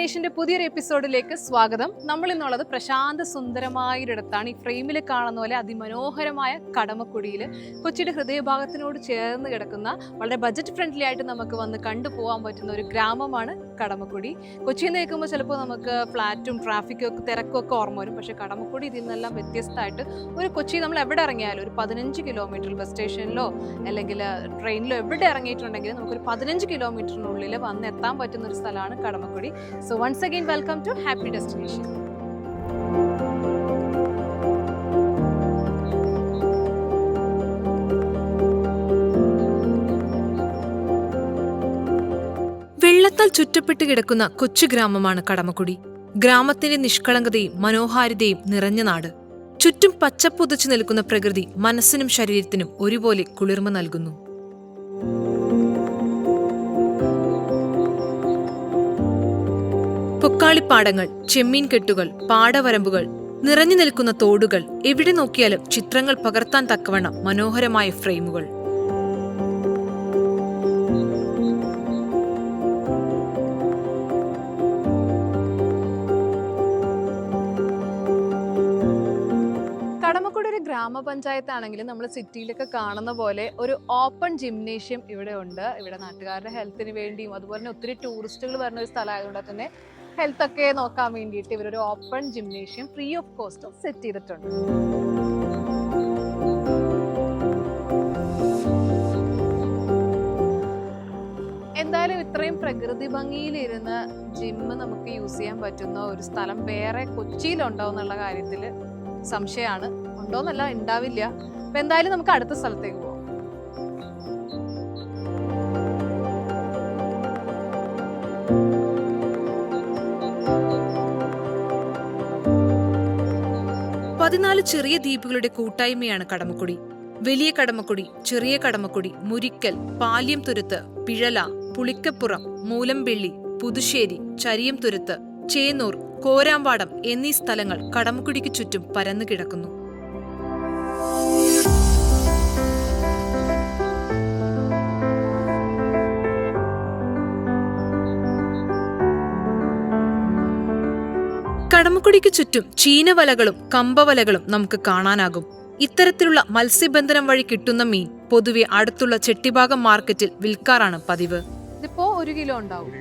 ഡെസ്റ്റിനേഷന്റെ പുതിയൊരു എപ്പിസോഡിലേക്ക് സ്വാഗതം. നമ്മൾ ഇന്നുള്ളത് പ്രശാന്ത സുന്ദരമായൊരിടത്താണ്. ഈ ഫ്രെയിമിൽ കാണുന്ന പോലെ അതിമനോഹരമായ കടമക്കുടിയിൽ കൊച്ചിയുടെ ഹൃദയഭാഗത്തിനോട് ചേർന്ന് കിടക്കുന്ന വളരെ ബജറ്റ് ഫ്രണ്ട്ലി ആയിട്ട് നമുക്ക് വന്ന് കണ്ടുപോകാൻ പറ്റുന്ന ഒരു ഗ്രാമമാണ് കടമക്കുടി. കൊച്ചിയിൽ നിന്ന് കേൾക്കുമ്പോൾ ചിലപ്പോൾ നമുക്ക് ഫ്ലാറ്റും ട്രാഫിക്കും ഒക്കെ തിരക്കും ഒക്കെ ഓർമ്മ വരും. പക്ഷേ കടമക്കുടി ഇതിൽ നിന്നെല്ലാം വ്യത്യസ്തമായിട്ട് ഒരു കൊച്ചി നമ്മൾ എവിടെ ഇറങ്ങിയാലും ഒരു 15 കിലോമീറ്റർ ബസ് സ്റ്റേഷനിലോ അല്ലെങ്കിൽ ട്രെയിനിലോ എവിടെ ഇറങ്ങിയിട്ടുണ്ടെങ്കിലും നമുക്കൊരു 15 കിലോമീറ്ററിനുള്ളിൽ വന്ന് എത്താൻ പറ്റുന്ന ഒരു സ്ഥലമാണ് Kadamakudy. So once again, welcome to Happy Destination. വെള്ളത്താൽ ചുറ്റപ്പെട്ട് കിടക്കുന്ന കൊച്ചു ഗ്രാമമാണ് കടമക്കുടി. ഗ്രാമത്തിന്റെ നിഷ്കളങ്കതയും മനോഹാരിതയും നിറഞ്ഞ നാട്. ചുറ്റും പച്ചപ്പുതച്ചു നിൽക്കുന്ന പ്രകൃതി മനസ്സിനും ശരീരത്തിനും ഒരുപോലെ കുളിർമ നൽകുന്നു. പൊക്കാളിപ്പാടങ്ങൾ, ചെമ്മീൻ കെട്ടുകൾ, പാടവരമ്പുകൾ, നിറഞ്ഞു നിൽക്കുന്ന തോടുകൾ, എവിടെ നോക്കിയാലും ചിത്രങ്ങൾ പകർത്താൻ തക്കവണ്ണം മനോഹരമായ ഫ്രെയിമുകൾ. കടമക്കുടി ഒരു ഗ്രാമപഞ്ചായത്താണെങ്കിലും നമ്മൾ സിറ്റിയിലൊക്കെ കാണുന്ന പോലെ ഒരു ഓപ്പൺ ജിംനേഷ്യം ഇവിടെ ഉണ്ട്. ഇവിടെ നാട്ടുകാരുടെ ഹെൽത്തിന് വേണ്ടിയും അതുപോലെ തന്നെ ഒത്തിരി ടൂറിസ്റ്റുകൾ വരുന്ന ഒരു സ്ഥലമായതുകൊണ്ട് തന്നെ ഹെൽത്ത് ഒക്കെ നോക്കാൻ വേണ്ടിയിട്ട് ഇവരൊരു open gymnasium free of cost set ചെയ്തിട്ടുണ്ട്. എന്തായാലും ഇത്രയും പ്രകൃതി ഭംഗിയിലിരുന്ന് ജിമ്മ് നമുക്ക് യൂസ് ചെയ്യാൻ പറ്റുന്ന ഒരു സ്ഥലം വേറെ കൊച്ചിയിലുണ്ടോ എന്നുള്ള കാര്യത്തിൽ സംശയമാണ്. ഉണ്ടോന്നല്ല, ഉണ്ടാവില്ല. അപ്പൊ എന്തായാലും നമുക്ക് അടുത്ത സ്ഥലത്തേക്ക് പോകാം. പതിനാല് ചെറിയ ദ്വീപുകളുടെ കൂട്ടായ്മയാണ് കടമക്കുടി. വലിയ കടമക്കുടി, ചെറിയ കടമക്കുടി, മുരിക്കൽ, പാല്യം തുരുത്ത്, പിഴല, പുളിക്കപ്പുറം, മൂലംപെള്ളി, പുതുശ്ശേരി, ചരിയം തുരുത്ത്, ചേന്നൂർ, കോരാമ്പാടം എന്നീ സ്ഥലങ്ങൾ കടമക്കുടിക്ക് ചുറ്റും പരന്നു കിടക്കുന്നു. കടമക്കുടിക്ക് ചുറ്റും ചീനവലകളും കമ്പവലകളും നമുക്ക് കാണാനാകും. ഇത്തരത്തിലുള്ള മത്സ്യബന്ധനം വഴി കിട്ടുന്ന മീൻ പൊതുവെ അടുത്തുള്ള ചെട്ടിഭാഗം മാർക്കറ്റിൽ വിൽക്കാറാണ് പതിവ്. ഇതിപ്പോ 1 കിലോ ഉണ്ടാവും,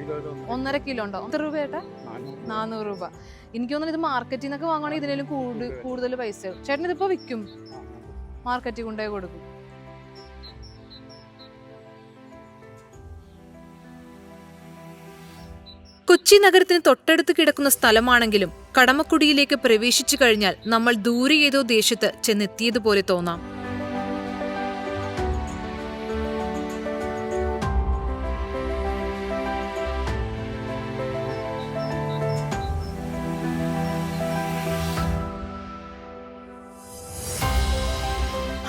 1.5 കിലോ ഉണ്ടാവും. എത്ര രൂപ ചേട്ടാ? 400 രൂപ. എനിക്ക് തോന്നുന്നു ഇത് മാർക്കറ്റിൽ നിന്നൊക്കെ വാങ്ങുകയാണെങ്കിൽ ഇതിനേലും കൂടുതൽ പൈസ. ചേട്ടൻ ഇതിപ്പോ വിൽക്കും, മാർക്കറ്റിൽ കൊണ്ടുപോയി കൊടുക്കും. കൊച്ചി നഗരത്തിന് തൊട്ടടുത്ത് കിടക്കുന്ന സ്ഥലമാണെങ്കിലും കടമക്കുടിയിലേക്ക് പ്രവേശിച്ചു കഴിഞ്ഞാൽ നമ്മൾ ദൂരെ ഏതോ ദേശത്ത് ചെന്നെത്തിയതുപോലെ തോന്നാം.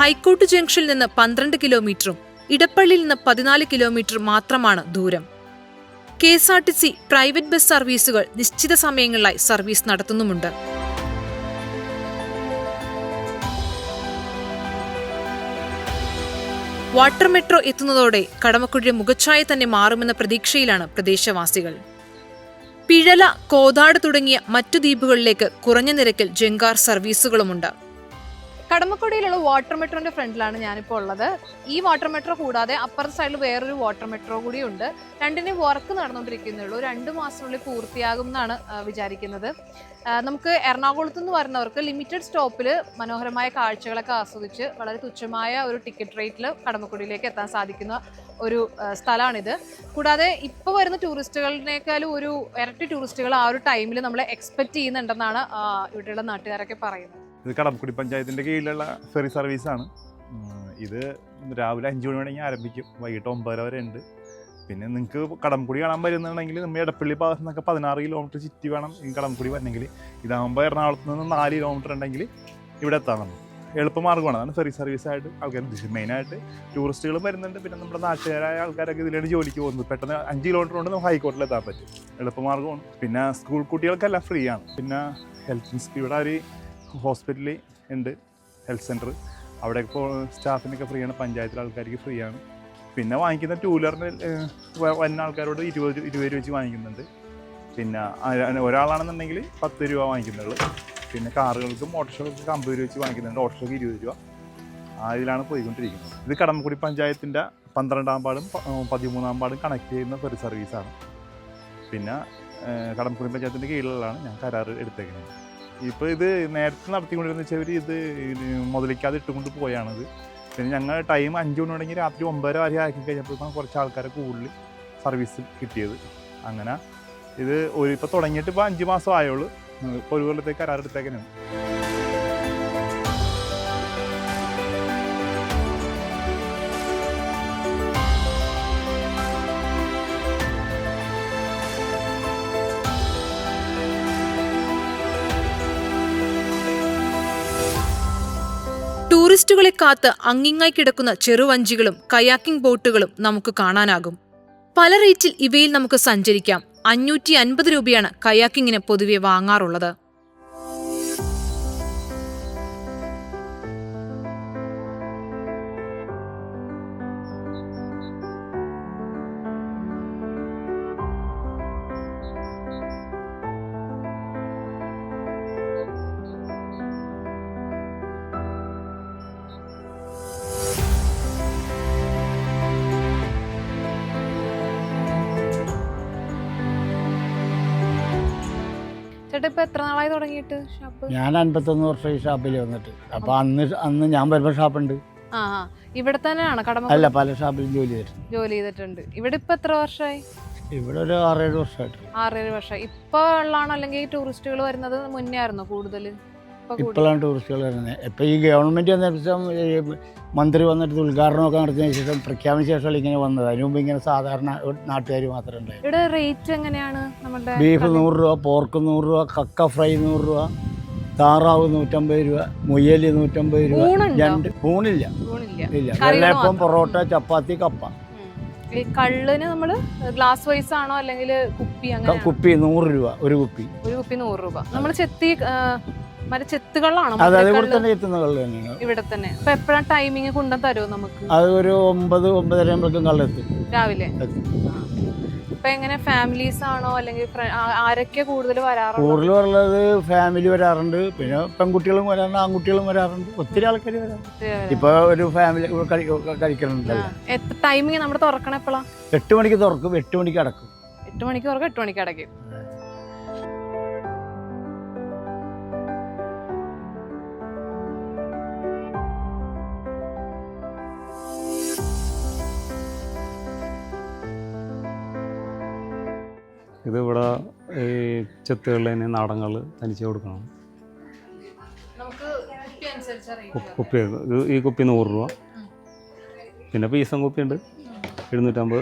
ഹൈക്കോർട്ട് ജംഗ്ഷനിൽ നിന്ന് 12 കിലോമീറ്ററും ഇടപ്പള്ളിയിൽ നിന്ന് 14 കിലോമീറ്റർ മാത്രമാണ് ദൂരം. KSRTC പ്രൈവറ്റ് ബസ് സർവീസുകൾ നിശ്ചിത സമയങ്ങളിലായി സർവീസ് നടത്തുന്നുമുണ്ട്. വാട്ടർ മെട്രോ എത്തുന്നതോടെ കടമക്കുടിയുടെ മുഖച്ഛായ തന്നെ മാറുമെന്ന പ്രതീക്ഷയിലാണ് പ്രദേശവാസികൾ. പിഴല, കോതാട് തുടങ്ങിയ മറ്റു ദ്വീപുകളിലേക്ക് കുറഞ്ഞ നിരക്കിൽ ജങ്കാർ സർവീസുകളുമുണ്ട്. കടമക്കുടിയിലുള്ള വാട്ടർ മെട്രോന്റെ ഫ്രണ്ടിലാണ് ഞാനിപ്പോൾ ഉള്ളത്. ഈ വാട്ടർ മെട്രോ കൂടാതെ അപ്പുറത്തെ സൈഡിൽ വേറൊരു വാട്ടർ മെട്രോ കൂടി ഉണ്ട്. രണ്ടിനും വർക്ക് നടന്നുകൊണ്ടിരിക്കുന്നുള്ളൂ. 2 മാസത്തിനുള്ളിൽ പൂർത്തിയാകും എന്നാണ് വിചാരിക്കുന്നത്. നമുക്ക് എറണാകുളത്ത് നിന്ന് വരുന്നവർക്ക് ലിമിറ്റഡ് സ്റ്റോപ്പിൽ മനോഹരമായ കാഴ്ചകളൊക്കെ ആസ്വദിച്ച് വളരെ തുച്ഛമായ ഒരു ടിക്കറ്റ് റേറ്റിൽ കടമക്കുടിയിലേക്ക് എത്താൻ സാധിക്കുന്ന ഒരു സ്ഥലമാണിത്. കൂടാതെ ഇപ്പോൾ വരുന്ന ടൂറിസ്റ്റുകളിനേക്കാളും ഒരു ഇരട്ടി ടൂറിസ്റ്റുകൾ ആ ഒരു ടൈമിൽ നമ്മൾ എക്സ്പെക്ട് ചെയ്യുന്നുണ്ടെന്നാണ് ഇവിടെയുള്ള നാട്ടുകാരൊക്കെ പറയുന്നത്. ഇത് കടമക്കുടി പഞ്ചായത്തിൻ്റെ കീഴിലുള്ള ഫെറി സർവീസാണ്. ഇത് രാവിലെ 5 മണി വേണമെങ്കിൽ ആരംഭിക്കും, വൈകിട്ട് 9 വരെ ഉണ്ട്. പിന്നെ നിങ്ങൾക്ക് കടമക്കുടി കാണാൻ വരുന്നുണ്ടെങ്കിൽ നമ്മൾ എടപ്പള്ളി ഭാഗത്ത് നിന്നൊക്കെ 16 കിലോമീറ്റർ ചുറ്റി വേണം ഈ കടമക്കുടി വരണമെങ്കിൽ. ഇതാകുമ്പോൾ എറണാകുളത്ത് നിന്ന് 4 കിലോമീറ്റർ ഉണ്ടെങ്കിൽ ഇവിടെ എത്താൻ നമുക്ക് എളുപ്പമാർഗ്ഗമാണ്. അതാണ് ഫെറി സർവീസായിട്ട് ആൾക്കാർ ഉദ്ദേശിച്ചത്. മെയിനായിട്ട് ടൂറിസ്റ്റുകൾ വരുന്നുണ്ട്, പിന്നെ നമ്മുടെ നാട്ടുകാരായ ആൾക്കാരൊക്കെ ഇതിലാണ് ജോലിക്ക് പോകുന്നത്. പെട്ടെന്ന് 5 കിലോമീറ്റർ കൊണ്ട് നമുക്ക് ഹൈക്കോർട്ടിൽ എത്താൻ പറ്റും, എളുപ്പമാർഗ്ഗമാണ്. പിന്നെ സ്കൂൾ കുട്ടികൾക്കെല്ലാം ഫ്രീ ആണ്. പിന്നെ ഹെൽത്ത് ഇവിടെ ഒരു ഹോസ്പിറ്റലിൽ ഉണ്ട്, ഹെൽത്ത് സെൻറ്റർ, അവിടെ ഇപ്പോൾ സ്റ്റാഫിനൊക്കെ ഫ്രീ ആണ്, പഞ്ചായത്തിലെ ആൾക്കാർക്ക് ഫ്രീ ആണ്. പിന്നെ വാങ്ങിക്കുന്ന ടൂ വീലറിന് വരുന്ന ആൾക്കാരോട് 20 രൂപ വെച്ച് വാങ്ങിക്കുന്നുണ്ട്. പിന്നെ ഒരാളാണെന്നുണ്ടെങ്കിൽ 10 രൂപ വാങ്ങിക്കുന്നുള്ളൂ. പിന്നെ കാറുകൾക്കും ഓട്ടോറിക്ഷകൾക്കും 50 രൂപ വെച്ച് വാങ്ങിക്കുന്നുണ്ട്. ഓട്ടോറിക്ഷയ്ക്ക് 20 രൂപ. ആ ഇതിലാണ് പോയിക്കൊണ്ടിരിക്കുന്നത്. ഇത് കടമക്കുടി പഞ്ചായത്തിൻ്റെ 12-ാം വാർഡും 13-ാം വാർഡും കണക്ട് ചെയ്യുന്ന ഫെറി സർവീസാണ്. പിന്നെ കടമക്കുടി പഞ്ചായത്തിൻ്റെ കീഴിലുള്ളതാണ് ഞാൻ കരാർ എടുത്തേക്കുന്നത്. ഇപ്പോൾ ഇത് നേരത്തെ നടത്തിക്കൊണ്ടിരുന്ന വെച്ചവർ ഇത് മുതലിക്കാതെ ഇട്ടുകൊണ്ട് പോയാണിത്. പിന്നെ ഞങ്ങൾ ടൈം 5 മണി തുടങ്ങി രാത്രി 9 വരെ ആക്കി കഴിഞ്ഞപ്പോഴാണ് കുറച്ച് ആൾക്കാരെ കൂടുതൽ സർവീസ് കിട്ടിയത്. അങ്ങനെ ഇത് ഇപ്പോൾ തുടങ്ങിയിട്ട് ഇപ്പോൾ 5 മാസം ആയുള്ളൂ. ഇപ്പോൾ 1 കൊല്ലത്തേക്ക് കരാർ എടുത്തേക്കാനാണ്. ടൂറിസ്റ്റുകളെ കാത്ത് അങ്ങിങ്ങായി കിടക്കുന്ന ചെറുവഞ്ചികളും കയാക്കിംഗ് ബോട്ടുകളും നമുക്ക് കാണാനാകും. പല റേറ്റിൽ ഇവയിൽ നമുക്ക് സഞ്ചരിക്കാം. 550 രൂപയാണ് കയാക്കിങ്ങിന് പൊതുവെ വാങ്ങാറുള്ളത്. ഇപ്പൊ എത്ര നാളായി തുടങ്ങിയിട്ട് ഷോപ്പ്? ഞാൻ 51 വർഷം ഈ ഷാപ്പിൽ വന്നിട്ട്. അപ്പൊ അന്ന് ഞാൻ വരുമ്പോ ഷാപ്പുണ്ട്. ഇവിടെ തന്നെയാണ് കടമ? അല്ല, പല ഷാപ്പിലും ജോലി ചെയ്തിട്ടുണ്ട്. ഇവിടെ ഇപ്പൊ എത്ര വർഷമായി? ഇവിടെ ഒരു 6-7 വർഷമായിട്ട്. 6-7 വർഷം. ഇപ്പൊ ഉള്ളതാണോ അല്ലെങ്കിൽ ടൂറിസ്റ്റുകൾ വരുന്നത് മുന്നേ ആയിരുന്നോ കൂടുതൽ? ഇപ്പോഴാണ് ടൂറിസ്റ്റുകൾ വരുന്നത്. ഇപ്പൊ ഈ ഗവൺമെന്റ് വന്ന ശേഷം മന്ത്രി വന്നിട്ട് ഉദ്ഘാടനമൊക്കെ നടത്തിയതിനു ശേഷം പ്രഖ്യാപിച്ച ശേഷം ഇങ്ങനെ വന്നത്. അതിനു മുമ്പ് ഇങ്ങനെ സാധാരണ നാട്ടുകാർ മാത്രമേ ഉണ്ടായിരുന്നു. ഇവിടെ റേറ്റ് എങ്ങനെയാണ്? നമ്മുടെ ബീഫ് 100 രൂപ, പോർക്ക് 100 രൂപ, കക്ക ഫ്രൈ 100 രൂപ, താറാവ് 150 രൂപ, മുയല് 150 രൂപ. ഊണില്ല, ഇല്ല. വെള്ളയപ്പം, പൊറോട്ട, ചപ്പാത്തി, കപ്പ. കള്ളിന് നമ്മള് ഗ്ലാസ് വൈസ് ആണോ അല്ലെങ്കിൽ കുപ്പി? കുപ്പി 100 രൂപ. ഒരു കുപ്പി 100 രൂപ. നമ്മൾ ചെത്തി ചെത്തുകളാണോ? ഇവിടെ തന്നെ. അപ്പൊ എപ്പോഴാണ് ടൈമിങ് കൊണ്ടു തരുമോ നമുക്ക്? അത് ഒരു 9-9:30 ആകുമ്പോഴേക്കും കള്ളെത്തും രാവിലെ. ഇപ്പൊ എങ്ങനെ ഫാമിലീസ് ആണോ അല്ലെങ്കിൽ ആരൊക്കെ കൂടുതൽ വരാറുണ്ട്? കൂടുതൽ വരുന്നത് ഫാമിലി വരാറുണ്ട്. പിന്നെ പെൺകുട്ടികളും വരാറുണ്ട്, ആൺകുട്ടികളും വരാറുണ്ട്. ഒത്തിരി ആൾക്കാർ വരാറുണ്ട്. ഇപ്പൊ ഒരു ഫാമിലി കഴിക്കുന്നുണ്ട്. ടൈമിങ് നമ്മുടെ തുറക്കണം എപ്പോഴാ? 8 മണിക്ക് തുറക്കും, 8 മണിക്ക് അടക്കും. 8 മണിക്ക് തുറക്കും, 8 മണിക്ക് അടയ്ക്കും. ഇതിവിടെ ഈ ചെത്തുകളിൽ തന്നെ നാടങ്ങൾ തനിച്ച് കൊടുക്കണം. കുപ്പി ഈ കുപ്പി 100 രൂപ. പിന്നെ പീസം കുപ്പിയുണ്ട് 750.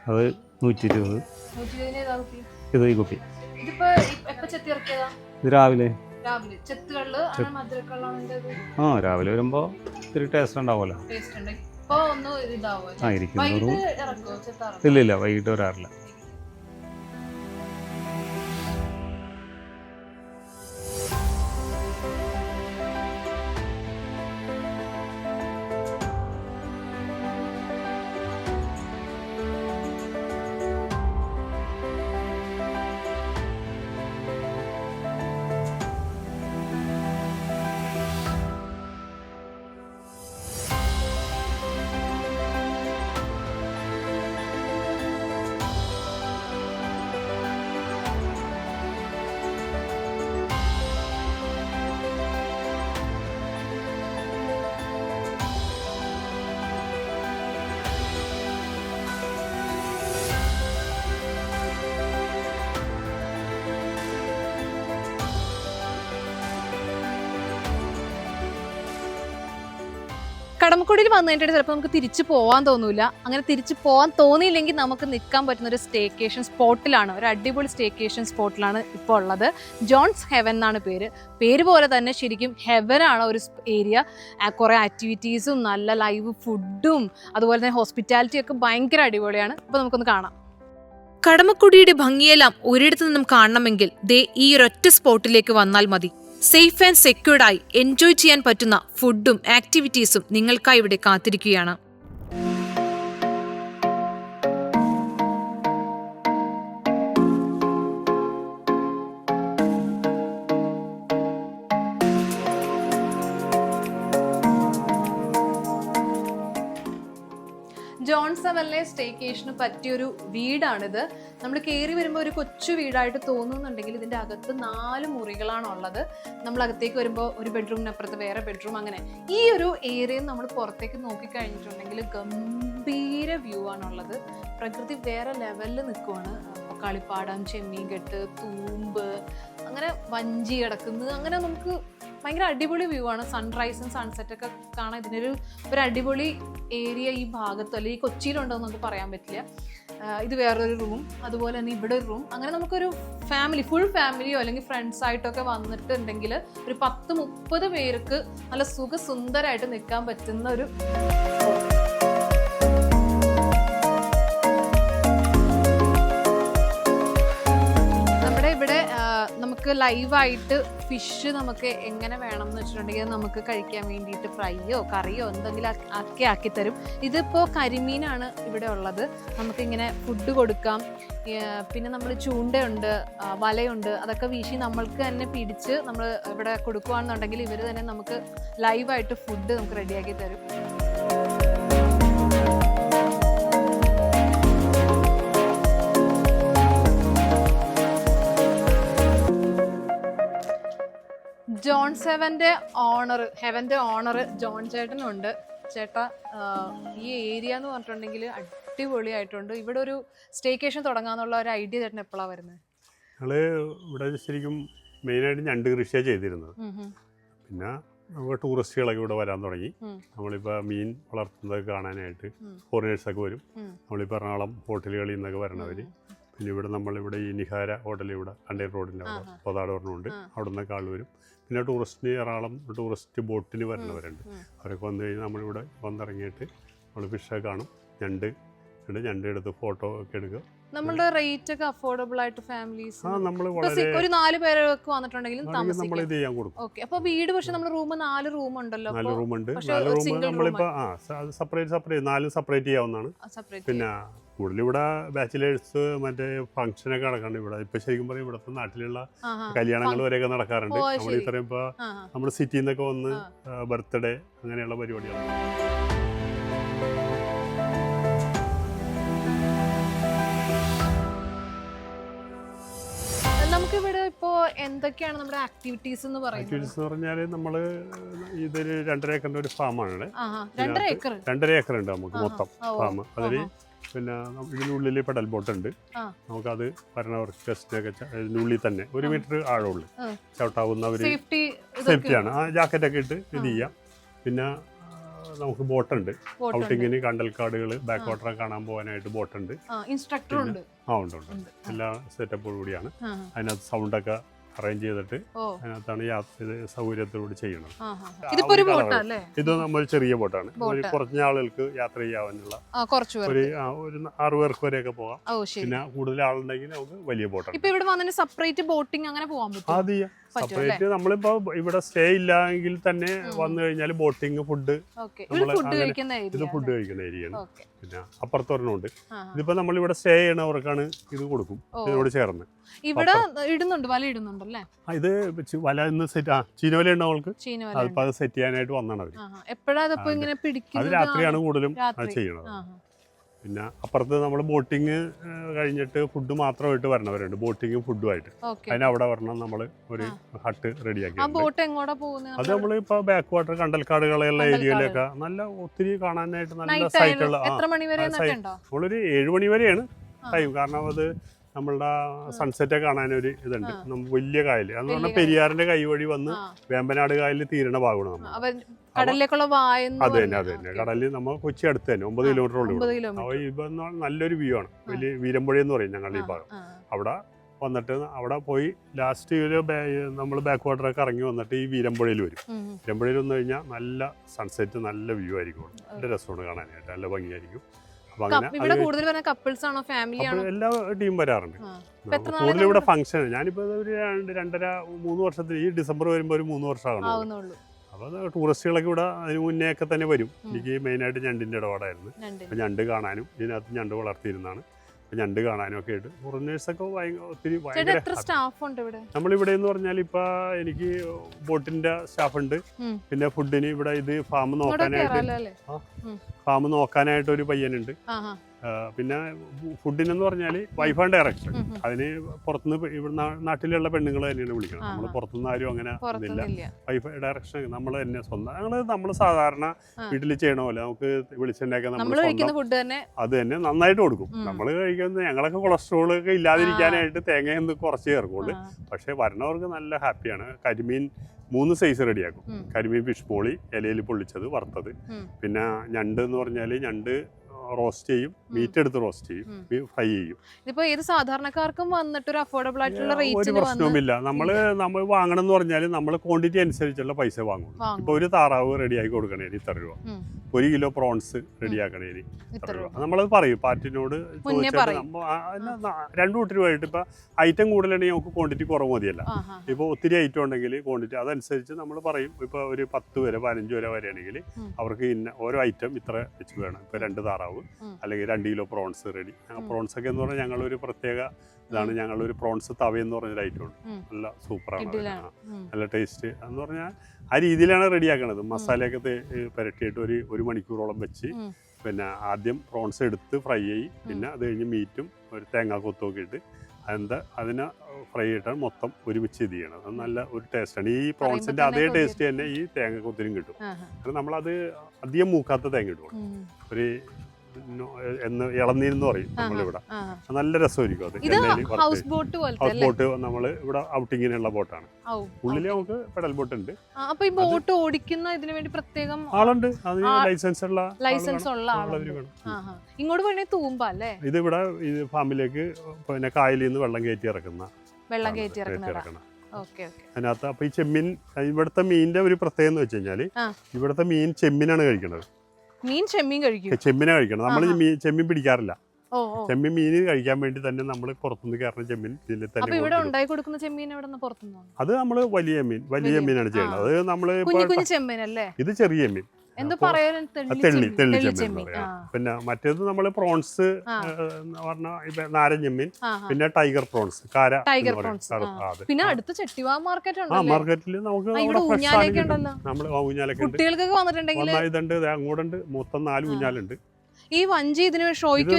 അത് 120. ഇത് ഈ കുപ്പി ഇത് രാവിലെ. രാവിലെ വരുമ്പോ ഇത്തിരി ടേസ്റ്റ് ഉണ്ടാവുമല്ലോ. ഇല്ല, വൈകിട്ട് വരാറില്ല. കടമക്കുടിയിൽ വന്നു കഴിഞ്ഞിട്ട് ചിലപ്പോൾ നമുക്ക് തിരിച്ചു പോകാൻ തോന്നൂല. അങ്ങനെ തിരിച്ചു പോകാൻ തോന്നിയില്ലെങ്കിൽ നമുക്ക് നിൽക്കാൻ പറ്റുന്ന ഒരു സ്റ്റേക്കേഷൻ സ്പോട്ടിലാണ്, ഒരു അടിപൊളി സ്റ്റേക്കേഷൻ സ്പോട്ടിലാണ് ഇപ്പോൾ ഉള്ളത്. ജോൺസ് ഹെവൻ എന്നാണ് പേര് പോലെ തന്നെ ശരിക്കും ഹെവനാണ് ഒരു ഏരിയ. കുറേ ആക്ടിവിറ്റീസും നല്ല ലൈവ് ഫുഡും അതുപോലെ തന്നെ ഹോസ്പിറ്റാലിറ്റി ഒക്കെ ഭയങ്കര അടിപൊളിയാണ്. ഇപ്പോൾ നമുക്കൊന്ന് കാണാം. കടമക്കുടിയുടെ ഭംഗിയെല്ലാം ഒരിടത്തു നിന്നും കാണണമെങ്കിൽ ദേ ഈ ഒരൊറ്റ സ്പോട്ടിലേക്ക് വന്നാൽ മതി. സേഫ് ആൻഡ് സെക്യൂർഡായി എൻജോയ് ചെയ്യാൻ പറ്റുന്ന ഫുഡും ആക്ടിവിറ്റീസും നിങ്ങൾക്കായി ഇവിടെ കാത്തിരിക്കുകയാണ്. ജോൺ സെവനിലെ സ്റ്റേക്കേഷന് പറ്റിയൊരു വീടാണിത്. നമ്മൾ കയറി വരുമ്പോൾ ഒരു കൊച്ചു വീടായിട്ട് തോന്നുന്നുണ്ടെങ്കിൽ ഇതിൻ്റെ അകത്ത് 4 മുറികളാണുള്ളത്. നമ്മൾ അകത്തേക്ക് വരുമ്പോൾ ഒരു ബെഡ്റൂമിനപ്പുറത്ത് വേറെ ബെഡ്റൂം, അങ്ങനെ ഈ ഒരു ഏരിയയിൽ നമ്മൾ പുറത്തേക്ക് നോക്കിക്കഴിഞ്ഞിട്ടുണ്ടെങ്കിൽ ഗംഭീര വ്യൂ ആണുള്ളത്. പ്രകൃതി വേറെ ലെവലിൽ നിൽക്കുവാണ്. കളിപ്പാടം, ചെമ്മീൻകെട്ട്, തൂമ്പ്, അങ്ങനെ വഞ്ചി കിടക്കുന്നത്, അങ്ങനെ നമുക്ക് ഭയങ്കര അടിപൊളി വ്യൂ ആണ്. സൺറൈസും സൺസെറ്റൊക്കെ കാണാൻ ഇതിനൊരു അടിപൊളി ഏരിയ ഈ ഭാഗത്തോ അല്ലെങ്കിൽ കൊച്ചിയിലുണ്ടോ എന്ന് നമുക്ക് പറയാൻ പറ്റില്ല. ഇത് വേറൊരു റൂം, അതുപോലെ തന്നെ ഇവിടെ ഒരു റൂം. അങ്ങനെ നമുക്കൊരു ഫുൾ ഫാമിലിയോ അല്ലെങ്കിൽ ഫ്രണ്ട്സ് ആയിട്ടൊക്കെ വന്നിട്ടുണ്ടെങ്കിൽ ഒരു 10-30 പേർക്ക് നല്ല സുഖസുന്ദരമായിട്ട് നിൽക്കാൻ പറ്റുന്ന ഒരു നമുക്ക് ലൈവായിട്ട് ഫിഷ് നമുക്ക് എങ്ങനെ വേണം എന്ന് വെച്ചിട്ടുണ്ടെങ്കിൽ നമുക്ക് കഴിക്കാൻ വേണ്ടിയിട്ട് ഫ്രൈയോ കറിയോ എന്തെങ്കിലും ഒക്കെ ആക്കിത്തരും. ഇതിപ്പോൾ കരിമീനാണ് ഇവിടെ ഉള്ളത്. നമുക്കിങ്ങനെ ഫുഡ് കൊടുക്കാം. പിന്നെ നമ്മൾ ചൂണ്ടയുണ്ട്, വലയുണ്ട്, അതൊക്കെ വീശി നമ്മൾക്ക് തന്നെ പിടിച്ച് നമ്മൾ ഇവിടെ കൊടുക്കുകയാണെന്നുണ്ടെങ്കിൽ ഇവർ തന്നെ നമുക്ക് ലൈവായിട്ട് ഫുഡ് നമുക്ക് റെഡിയാക്കി തരും. ജോൺ സെവന്റെ ഓണർ ജോൺ ചേട്ടനുണ്ട്. ചേട്ടാ, ഈ ഏരിയ എന്ന് പറഞ്ഞിട്ടുണ്ടെങ്കിൽ അടിപൊളിയായിട്ടുണ്ട്. ഇവിടെ ഒരു സ്റ്റേക്കേഷൻ തുടങ്ങാന്നുള്ള ഒരു ഐഡിയ ചേട്ടൻ എപ്പോഴാണ് വരുന്നത്? ഞങ്ങള് ഇവിടെ ശരിക്കും മെയിനായിട്ട് ഞണ്ട് കൃഷിയാണ് ചെയ്തിരുന്നത്. പിന്നെ നമുക്ക് ടൂറിസ്റ്റുകളൊക്കെ ഇവിടെ വരാൻ തുടങ്ങി. നമ്മളിപ്പോൾ മീൻ വളർത്തുന്നത് കാണാനായിട്ട് ഫോറിനേഴ്സൊക്കെ വരും. നമ്മളിപ്പോൾ എറണാകുളം ഹോട്ടലുകളിൽ നിന്നൊക്കെ വരണവർ. പിന്നെ ഇവിടെ നമ്മളിവിടെ ഈ നിഹാര ഹോട്ടൽ ഇവിടെ കണ്ടേർ റോഡിൻ്റെ അവിടെ പൊതാട് പറഞ്ഞുകൊണ്ട് അവിടെ നിന്നൊക്കെ ആൾ വരും. പിന്നെ എറണാകുളം ടൂറിസ്റ്റ് ബോട്ടിന് വരുന്നവരുണ്ട്. അവരൊക്കെ വന്നു കഴിഞ്ഞാൽ നമ്മളിവിടെ വന്നിറങ്ങിയിട്ട് നമ്മൾ ഫിഷൊക്കെ കാണും. ഞണ്ട് എടുത്ത് ഫോട്ടോ ഒക്കെ എടുക്കുക. നമ്മളുടെ റേറ്റ് ഒക്കെ അഫോർഡബിൾ ആയിട്ട് ഫാമിലീസ് ഒരു 4 പേരൊക്കെ വന്നിട്ടുണ്ടെങ്കിൽ നമ്മൾ ഇത് ചെയ്യാൻ കൊടുക്കും. ഓക്കെ, അപ്പൊ വീട് പക്ഷെ നമ്മൾ 4 റൂം ഉണ്ടല്ലോ. 4 റൂമുണ്ട്. 4 റൂം നമ്മളിപ്പോ സെപ്പറേറ്റ് 4 സെപ്പറേറ്റ് ചെയ്യാവുന്നതാണ്. പിന്നെ കൂടുതലിവിടെ ബാച്ചിലേഴ്സ് മറ്റേ ഫംഗ്ഷനൊക്കെ നടക്കാറുണ്ട്. ഇവിടെ ഇപ്പൊ ശരിക്കും പറയും ഇവിടുത്തെ നാട്ടിലുള്ള കല്യാണങ്ങൾ വരെയൊക്കെ നടക്കാറുണ്ട്. നമ്മൾ ഇത്രയും ഇപ്പൊ നമ്മുടെ സിറ്റിയിൽ നിന്നൊക്കെ വന്ന് ബർത്ത്ഡേ അങ്ങനെയുള്ള പരിപാടികളാണ്. നമുക്കിവിടെ ഇപ്പോ എന്തൊക്കെയാണ് നമ്മുടെ ആക്ടിവിറ്റീസ് എന്ന് പറയുന്നത്? ആക്ടിവിറ്റീസ് എന്ന് പറഞ്ഞാൽ നമ്മള് ഇതൊരു 2.5 ഏക്കറിന്റെ ഒരു ഫാമാണ്. 2.5 ഏക്കർ ഉണ്ട് നമുക്ക് മൊത്തം ഫാം. അതിൽ പിന്നെ ഇതിനുള്ളിൽ പെഡൽ ബോട്ട് ഉണ്ട്. നമുക്കത് വരണവർക്ക് ഗസ്റ്റിനൊക്കെ ഇതിനുള്ളിൽ തന്നെ 1 മീറ്റർ ആഴമുള്ളു ചവിട്ടാവുന്ന ഒരു സേഫ്റ്റിയാണ്. ആ ജാക്കറ്റൊക്കെ ഇട്ട് ഇത് ചെയ്യാം. പിന്നെ നമുക്ക് ബോട്ടുണ്ട്. ഔട്ടിങ്ങിന് കണ്ടൽക്കാടുകൾ ബാക്ക് വാട്ടർ കാണാൻ പോകാനായിട്ട് ബോട്ടുണ്ട്. ഇൻസ്ട്രക്ടർ ഉണ്ട്. ഉണ്ട് എല്ലാ സെറ്റപ്പോടു കൂടിയാണ്. അതിനകത്ത് സൗണ്ടൊക്കെ അറേഞ്ച് ചെയ്തിട്ട് അതിനകത്താണ് സൗകര്യത്തോട് ചെയ്യണം. ഇത് നമ്മൾ ചെറിയ ബോട്ടാണ്. കുറഞ്ഞ ആളുകൾക്ക് യാത്ര ചെയ്യാനുള്ള ഒരു 6 പേർക്ക് വരെയൊക്കെ പോകാം. പിന്നെ കൂടുതൽ ആളുണ്ടെങ്കിൽ നമുക്ക് വലിയ ബോട്ടാണ്. സെപ്പറേറ്റ് ബോട്ടിംഗ് അങ്ങനെ പോകാൻ പറ്റും. സെപ്പറേറ്റ് നമ്മളിപ്പോ ഇവിടെ സ്റ്റേ ഇല്ലെങ്കിൽ തന്നെ വന്നു കഴിഞ്ഞാൽ ബോട്ടിങ് ഫുഡ് ഇത് ഫുഡ് കഴിക്കുന്ന ഏരിയയാണ്. പിന്നെ അപ്പുറത്തൊരെണ്ണമുണ്ട്. ഇതിപ്പോ നമ്മളിവിടെ സ്റ്റേ ചെയ്യണവർക്കാണ് ഇത് കൊടുക്കും. ഇതിനോട് ചേർന്ന് ഇവിടെ ഇടുന്നുണ്ട്, വല ഇടുന്നുണ്ടല്ലേ? ഇത് വല ഇന്ന് സെറ്റ് ചീനവല ഉണ്ടവർക്ക് അതിപ്പോ അത് സെറ്റ് ചെയ്യാനായിട്ട് വന്നാണ് അവര്. അത് രാത്രിയാണ് കൂടുതലും ചെയ്യണത്. പിന്നെ അപ്പുറത്ത് നമ്മൾ ബോട്ടിങ് കഴിഞ്ഞിട്ട് ഫുഡ് മാത്രമായിട്ട് വരണവരുണ്ട്. ബോട്ടിങ്ങും ഫുഡുമായിട്ട് അതിനവിടെ വരണം. നമ്മൾ ഒരു ഹട്ട് റെഡിയാക്കി. അത് നമ്മളിപ്പോ ബാക്ക് വാട്ടർ കണ്ടൽക്കാടുകളുള്ള ഏരിയയിലൊക്കെ നല്ല ഒത്തിരി കാണാനായിട്ട് നല്ല സൈറ്റുള്ള നമ്മളൊരു 7 മണി വരെയാണ് ടൈം. കാരണം അത് നമ്മളുടെ സൺസെറ്റ് കാണാനൊരു ഇതുണ്ട്. നമ്മൾ വലിയ കായൽ എന്ന് പറഞ്ഞാൽ പെരിയാറിന്റെ കൈ വഴി വന്ന് വേമ്പനാട് കായലിൽ തീരണ ഭാഗമാണ് നമ്മൾ. അത് തന്നെ കടലിൽ നമ്മൾ കൊച്ചി അടുത്ത് തന്നെ 9 കിലോമീറ്റർ ഉള്ളു. ഇപ്പൊ നല്ലൊരു വ്യൂ ആണ്. വലിയ വീരമ്പുഴ എന്ന് പറയും ഞങ്ങളുടെ ഈ ഭാഗം. അവിടെ വന്നിട്ട് അവിടെ പോയി ലാസ്റ്റ് നമ്മൾ ബാക്ക് വാട്ടറൊക്കെ ഇറങ്ങി വന്നിട്ട് ഈ വീരമ്പുഴയിൽ വരും. വീരമ്പുഴയിൽ വന്നു കഴിഞ്ഞാൽ നല്ല സൺസെറ്റ്, നല്ല വ്യൂ ആയിരിക്കും. നല്ല രസമാണ് കാണാനായിട്ട്, നല്ല ഭംഗിയായിരിക്കും. എല്ലാ ടീം വരാറുണ്ട്. കൂടുതൽ ഇവിടെ ഫംഗ്ഷൻ ഞാനിപ്പോ ഒരു 2.5-3 വർഷത്തിൽ ഈ ഡിസംബർ വരുമ്പോ ഒരു 3 വർഷമാകുന്നു. അപ്പൊ ടൂറിസ്റ്റുകളൊക്കെ ഇവിടെ അതിന് മുന്നേ ഒക്കെ തന്നെ വരും. എനിക്ക് മെയിനായിട്ട് ഞണ്ടിന്റെ ഇടപാടായിരുന്നു. അപ്പൊ ഞണ്ട് കാണാനും ഇതിനകത്ത് ഞണ്ട് വളർത്തിയിരുന്നാണ്. അപ്പോൾ ഞണ്ട് കാണാനും ഒക്കെ ആയിട്ട് ഫോറിനേഴ്സൊക്കെ ഒത്തിരി ഭയങ്കര എത്ര സ്റ്റാഫ് ഉണ്ട് ഇവിടെ? നമ്മളിവിടെ എന്ന് പറഞ്ഞാൽ ഇപ്പോൾ എനിക്ക് ബോട്ടിൻ്റെ സ്റ്റാഫുണ്ട്, പിന്നെ ഫുഡിന് ഇവിടെ ഇത് ഫാം നോക്കാനായിട്ട് ഒരു പയ്യനുണ്ട്, പിന്നെ ഫുഡിനെന്ന് പറഞ്ഞാൽ വൈഫ് ആൻഡ് ഡയറക്ഷൻ. അതിന് പുറത്തുനിന്ന് ഇവിടെ നാട്ടിലുള്ള പെണ്ണുങ്ങൾ തന്നെയാണ് വിളിക്കണം. നമ്മൾ പുറത്തുനിന്ന് ആരും അങ്ങനെ ഇല്ല. വൈഫ് ഡയറക്ഷൻ നമ്മൾ തന്നെ സ്വന്തം നമ്മൾ സാധാരണ വീട്ടിൽ ചെയ്യണ പോലെ നമുക്ക് വിളിച്ചുണ്ടാക്കാൻ നമ്മൾ അത് തന്നെ നന്നായിട്ട് കൊടുക്കും. നമ്മൾ കഴിക്കുന്നത് ഞങ്ങളൊക്കെ കൊളസ്ട്രോളൊക്കെ ഇല്ലാതിരിക്കാനായിട്ട് തേങ്ങ കുറച്ച് ചേർക്കുള്ളൂ. പക്ഷേ വരണവർക്ക് നല്ല ഹാപ്പിയാണ്. കരിമീൻ 3 സൈസ് റെഡിയാക്കും. കരിമീൻ ഫിഷ് മോളി, ഇലയിൽ പൊള്ളിച്ചത്, വറുത്തത്, പിന്നെ ഞണ്ട് എന്ന് പറഞ്ഞാൽ ഞണ്ട് റോസ്റ്റ് ചെയ്യും, മീറ്റ് എടുത്ത് റോസ്റ്റ് ചെയ്യും, ഫ്രൈ ചെയ്യും. ഇതിപ്പോ ഏത് സാധാരണക്കാർക്കും വന്നിട്ട് ഒരു അഫോർഡബിൾ ആയിട്ടുള്ള ഒരു പ്രശ്നവുമില്ല. നമ്മൾ വാങ്ങണം എന്ന് പറഞ്ഞാൽ നമ്മൾ ക്വാണ്ടിറ്റി അനുസരിച്ചുള്ള പൈസ വാങ്ങും. ഇപ്പൊ ഒരു താറാവ് റെഡിയാക്കി കൊടുക്കണേന് ഇത്ര രൂപ, 1 കിലോ പ്രോൺസ് റെഡിയാക്കണേന് ഇത്ര രൂപ. നമ്മളത് പറയും പാർട്ടിനോട് ചോദിച്ചാൽ 2 കൂട്ടർ രൂപയായിട്ട്. ഇപ്പൊ ഐറ്റം കൂടുതലുണ്ടെങ്കിൽ നമുക്ക് ക്വാണ്ടിറ്റി കുറവ് മതിയല്ല. ഇപ്പോൾ ഒത്തിരി ഐറ്റം ഉണ്ടെങ്കിൽ ക്വാണ്ടിറ്റി അതനുസരിച്ച് നമ്മൾ പറയും. ഇപ്പോൾ ഒരു 10 വരെ 15 വരെ വരെയാണെങ്കിൽ അവർക്ക് ഓരോ ഐറ്റം ഇത്ര വെച്ച് വേണം. ഇപ്പോൾ 2 താറാവ് അല്ലെങ്കിൽ 2 കിലോ പ്രോൺസ് റെഡി. പ്രോൺസ് ഒക്കെ എന്ന് പറഞ്ഞാൽ ഞങ്ങളൊരു പ്രത്യേക ഇതാണ്. ഞങ്ങളൊരു പ്രോൺസ് തവ എന്ന് പറഞ്ഞൊരു ഐറ്റം ഉണ്ട്, നല്ല സൂപ്പറാണ്, നല്ല ടേസ്റ്റ് എന്ന് പറഞ്ഞാൽ ആ രീതിയിലാണ് റെഡിയാക്കണത്. മസാലയൊക്കെ പുരട്ടിയിട്ട് ഒരു മണിക്കൂറോളം വെച്ച് പിന്നെ ആദ്യം പ്രോൺസ് എടുത്ത് ഫ്രൈ ചെയ്യും, പിന്നെ അത് കഴിഞ്ഞ് മീറ്റും ഒരു തേങ്ങാ കൊത്തൊക്കെ ഇട്ട് അതിനെ ഫ്രൈ ചെയ്തിട്ടാണ് മൊത്തം ഒരുമിച്ച് ഇത് ചെയ്യണം. അത് നല്ല ഒരു ടേസ്റ്റാണ്. ഈ പ്രോൺസിന്റെ അതേ ടേസ്റ്റ് തന്നെ ഈ തേങ്ങ കൊത്തിനും കിട്ടും. കാരണം നമ്മളത് അധികം മൂക്കാത്ത തേങ്ങ ഇടും. ഒരു ഇളനീരെന്ന് പറയും നമ്മളിവിടെ. നല്ല രസമായിരിക്കും അത്. ഹൗസ് ബോട്ട് നമ്മൾ ഇവിടെ ഔട്ടിങ്ങിനുള്ള ബോട്ടാണ്. ഉള്ളിൽ നമുക്ക് പെഡൽ ബോട്ട് ഉണ്ട്. ബോട്ട് ഓടിക്കുന്ന ഇതിനു വേണ്ടി പ്രത്യേകം ആളുണ്ട്, അതിന് ലൈസൻസ് ഉള്ള ആളവര് വേണം. ഇങ്ങോട്ട് പോയി തൂമ്പ അല്ലേ? ഇത് ഇവിടെ ഫാമിലേക്ക് പിന്നെ കായലിൽ നിന്ന് വെള്ളം കയറ്റി ഇറക്കുന്ന. അതിനകത്ത് അപ്പൊ ഈ ചെമ്മീൻ, ഇവിടുത്തെ മീനിന്റെ ഒരു പ്രത്യേകത എന്ന് വെച്ച് കഴിഞ്ഞാല് ഇവിടുത്തെ മീൻ ചെമ്മീനാണ് കഴിക്കുന്നത്. ചെമ്മീനെ കഴിക്കണം. നമ്മൾ ചെമ്മീൻ പിടിക്കാറില്ല. മീൻ കഴിക്കാൻ വേണ്ടി തന്നെ നമ്മൾ പുറത്തുനിന്ന് കയറുന്ന ചെമ്മീൻ ഇതിൽ തന്നെ. അത് നമ്മള് വലിയ മീനാണ് ചെയ്യുന്നത്. അത് നമ്മള് ഇത് ചെറിയ മീൻ, തെള്ളി ചെമ്മീൻ. പിന്നെ മറ്റേത് നമ്മള് പ്രോൺസ് പറഞ്ഞ നാരൻ ചെമ്മീൻ, പിന്നെ ടൈഗർ പ്രോൺസ്, പിന്നെ അടുത്ത ചെട്ടിവാ മാർക്കറ്റിൽ നമുക്ക് നമ്മള് ഊഞ്ഞാലൊക്കെ ഇതുണ്ട്, അങ്ങോട്ടുണ്ട്, മൊത്തം 4 ഊഞ്ഞാലുണ്ട്. ഈ വഞ്ചി ഇതിന് ഷോയ്ക്ക്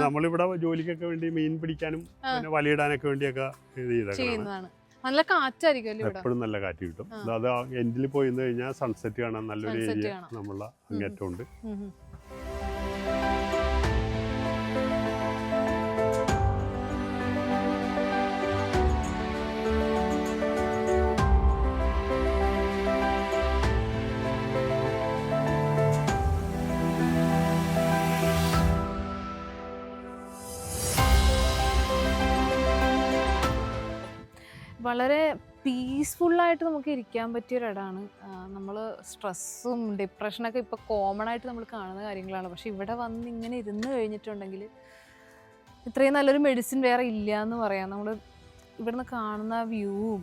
നമ്മളിവിടെ ജോലിക്കൊക്കെ വേണ്ടി മീൻ പിടിക്കാനും പിന്നെ വലയിടാനൊക്കെ വേണ്ടിയൊക്കെ ചെയ്യുന്നതാണ്. നല്ല കാറ്റായിരിക്കും, എപ്പോഴും നല്ല കാറ്റ് കിട്ടും. അത് എൻഡിൽ പോയി കഴിഞ്ഞാൽ സൺസെറ്റ് കാണാൻ നല്ലൊരു ഏരിയ നമ്മളെ അങ്ങേറ്റമുണ്ട്. വളരെ പീസ്ഫുള്ളായിട്ട് നമുക്ക് ഇരിക്കാൻ പറ്റിയൊരിടമാണ്. നമ്മൾ സ്ട്രെസ്സും ഡിപ്രഷനൊക്കെ ഇപ്പോൾ കോമൺ ആയിട്ട് നമ്മൾ കാണുന്ന കാര്യങ്ങളാണ്. പക്ഷെ ഇവിടെ വന്ന് ഇങ്ങനെ ഇരുന്ന് കഴിഞ്ഞിട്ടുണ്ടെങ്കിൽ ഇത്രയും നല്ലൊരു മെഡിസിൻ വേറെ ഇല്ല എന്ന് പറയാം. നമ്മൾ ഇവിടുന്ന് കാണുന്ന വ്യൂവും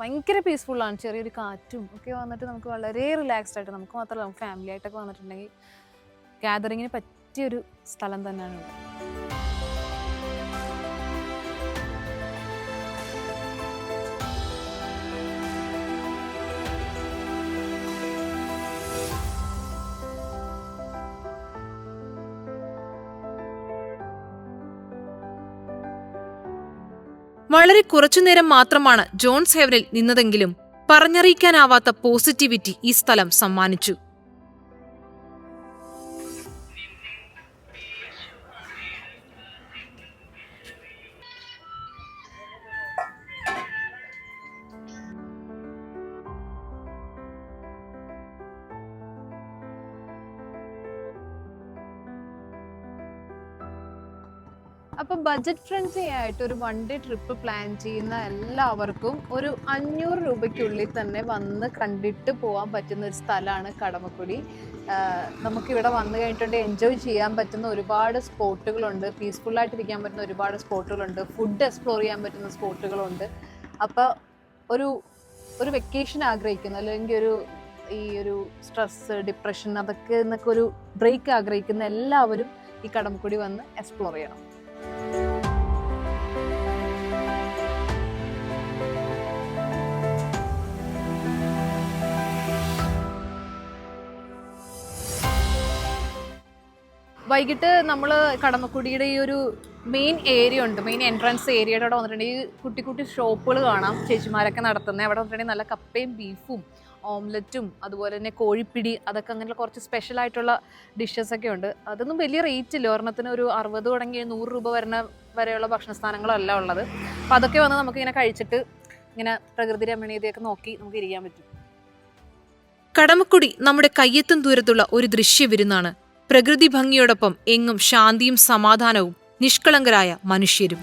ഭയങ്കര പീസ്ഫുള്ളാണ്. ചെറിയൊരു കാറ്റും ഒക്കെ വന്നിട്ട് നമുക്ക് വളരെ റിലാക്സ്ഡ് ആയിട്ട്, നമുക്ക് മാത്രമല്ല നമുക്ക് ഫാമിലി ആയിട്ടൊക്കെ വന്നിട്ടുണ്ടെങ്കിൽ ഗ്യാതറിങ്ങിന് പറ്റിയൊരു സ്ഥലം തന്നെയാണ് ഇവിടെ. വളരെ കുറച്ചുനേരം മാത്രമാണ് ജോൺസ് ഹെവനിൽ നിന്നതെങ്കിലും പറഞ്ഞറിയിക്കാനാവാത്ത പോസിറ്റിവിറ്റി ഈ സ്ഥലം സമ്മാനിച്ചു. അപ്പോൾ ബഡ്ജറ്റ് ഫ്രണ്ട്ലി ആയിട്ട് ഒരു 1 ഡേ ട്രിപ്പ് പ്ലാൻ ചെയ്യുന്ന എല്ലാവർക്കും ഒരു 500 രൂപയ്ക്കുള്ളിൽ തന്നെ വന്ന് കണ്ടിട്ട് പോകാൻ പറ്റുന്ന ഒരു സ്ഥലമാണ് കടമക്കുടി. നമുക്കിവിടെ വന്നു കഴിഞ്ഞിട്ടുണ്ടെങ്കിൽ എൻജോയ് ചെയ്യാൻ പറ്റുന്ന ഒരുപാട് സ്പോട്ടുകളുണ്ട്, പീസ്ഫുള്ളായിട്ടിരിക്കാൻ പറ്റുന്ന ഒരുപാട് സ്പോട്ടുകളുണ്ട്, ഫുഡ് എക്സ്പ്ലോർ ചെയ്യാൻ പറ്റുന്ന സ്പോട്ടുകളുണ്ട്. അപ്പോൾ ഒരു വെക്കേഷൻ ആഗ്രഹിക്കുന്ന, അല്ലെങ്കിൽ ഈ ഒരു സ്ട്രെസ്, ഡിപ്രഷൻ, അതൊക്കെ എന്നൊക്കെ ഒരു ബ്രേക്ക് ആഗ്രഹിക്കുന്ന എല്ലാവരും ഈ കടമക്കുടി വന്ന് എക്സ്പ്ലോർ ചെയ്യണം. വൈകിട്ട് നമ്മൾ കടമക്കുടിയുടെ ഈ ഒരു മെയിൻ ഏരിയ ഉണ്ട്, മെയിൻ എൻട്രൻസ് ഏരിയയുടെ അവിടെ വന്നിട്ടുണ്ടെങ്കിൽ കുട്ടി കുട്ടി ഷോപ്പുകൾ കാണാം, ചേച്ചിമാരൊക്കെ നടത്തുന്നത്. അവിടെ വന്നിട്ടുണ്ടെങ്കിൽ നല്ല കപ്പയും ബീഫും ഓംലെറ്റും അതുപോലെ തന്നെ കോഴിപ്പിടി, അതൊക്കെ അങ്ങനെയുള്ള കുറച്ച് സ്പെഷ്യൽ ആയിട്ടുള്ള ഡിഷസ് ഒക്കെ ഉണ്ട്. അതൊന്നും വലിയ റേറ്റ് ഇല്ല, ഒരെണ്ണത്തിന് ഒരു 60 തുടങ്ങി 100 രൂപ വരെയുള്ള ഭക്ഷണസ്ഥാനങ്ങളല്ല ഉള്ളത്. അപ്പം അതൊക്കെ വന്ന് നമുക്കിങ്ങനെ കഴിച്ചിട്ട് ഇങ്ങനെ പ്രകൃതി രമണീയതയൊക്കെ നോക്കി നമുക്ക് ഇരിക്കാൻ പറ്റും. കടമക്കുടി നമ്മുടെ കയ്യെത്തും ദൂരത്തുള്ള ഒരു ദൃശ്യവിരുന്നാണ്. പ്രകൃതി ഭംഗിയോടൊപ്പം എങ്ങും ശാന്തിയും സമാധാനവും നിഷ്കളങ്കരായ മനുഷ്യരും.